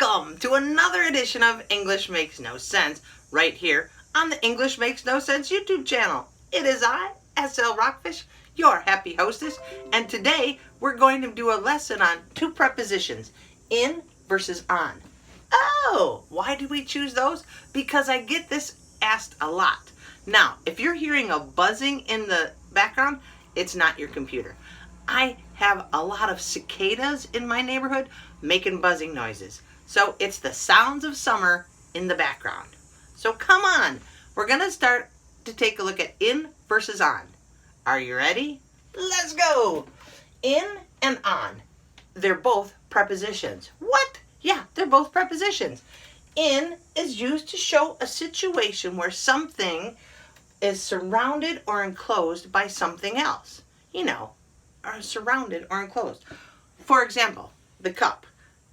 Welcome to another edition of English Makes No Sense right here on the English Makes No Sense YouTube channel. It is I, SL Rockfish, your happy hostess, and today we're going to do a lesson on two prepositions, in versus on. Oh, why do we choose those? Because I get this asked a lot. Now, if you're hearing a buzzing in the background, it's not your computer. I have a lot of cicadas in my neighborhood making buzzing noises. So it's the sounds of summer in the background. So come on, we're going to start to take a look at in versus on. Are you ready? Let's go. In and on, they're both prepositions. What? Yeah, they're both prepositions. In is used to show a situation where something is surrounded or enclosed by something else. You know, are surrounded or enclosed. For example, the cup.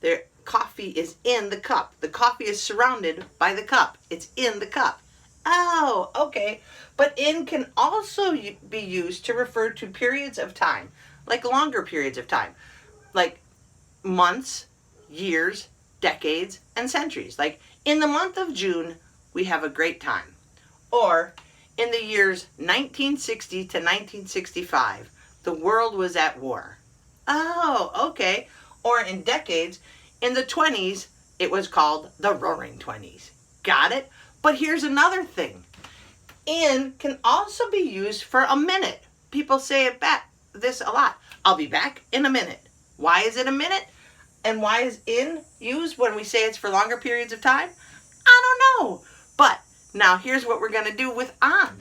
The coffee is in the cup. The coffee is surrounded by the cup. It's in the cup. Oh, okay. But in can also be used to refer to periods of time, like longer periods of time, like months, years, decades, and centuries. Like in the month of June, we have a great time. Or in the years 1960 to 1965, the world was at war. Oh, okay. Or in decades, in the 20s, it was called the Roaring Twenties. Got it? But here's another thing. In can also be used for a minute. People say this a lot. I'll be back in a minute. Why is it a minute? And why is in used when we say it's for longer periods of time? I don't know. But now here's what we're going to do with on.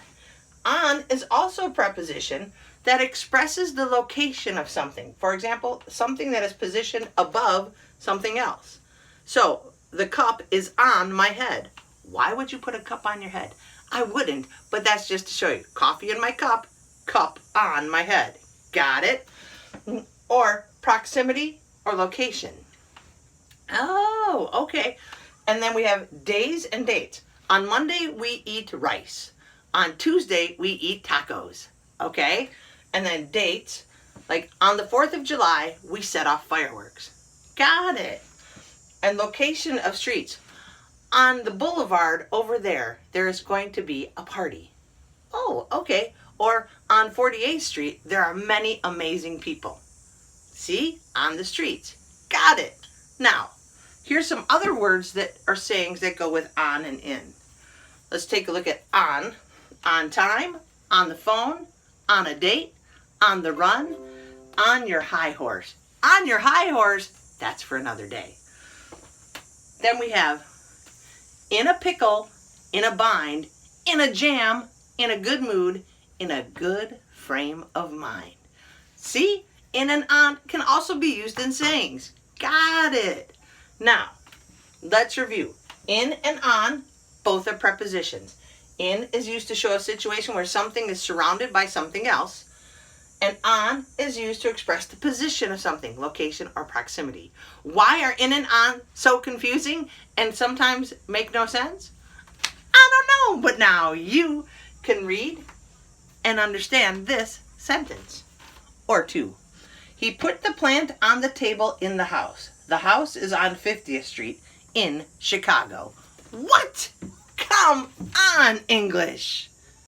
On is also a preposition that expresses the location of something. For example, something that is positioned above something else. So, the cup is on my head. Why would you put a cup on your head? I wouldn't, but that's just to show you. Coffee in my cup, cup on my head. Got it? Or proximity or location. Oh, okay. And then we have days and dates. On Monday, we eat rice. On Tuesday, we eat tacos. Okay? And then dates, like on the 4th of July, we set off fireworks. Got it. And location of streets. On the boulevard over there, there is going to be a party. Oh, okay. Or on 48th Street, there are many amazing people. See? On the streets. Got it. Now, here's some other words that are sayings that go with on and in. Let's take a look at on time, on the phone, on a date, on the run, on your high horse. On your high horse, that's for another day. Then we have in a pickle, in a bind, in a jam, in a good mood, in a good frame of mind. See, in and on can also be used in sayings. Got it. Now, let's review. In and on, both are prepositions. In is used to show a situation where something is surrounded by something else. And on is used to express the position of something, location or proximity. Why are in and on so confusing and sometimes make no sense? I don't know, but now you can read and understand this sentence or two. He put the plant on the table in the house. The house is on 50th Street in Chicago. What? Come on, English.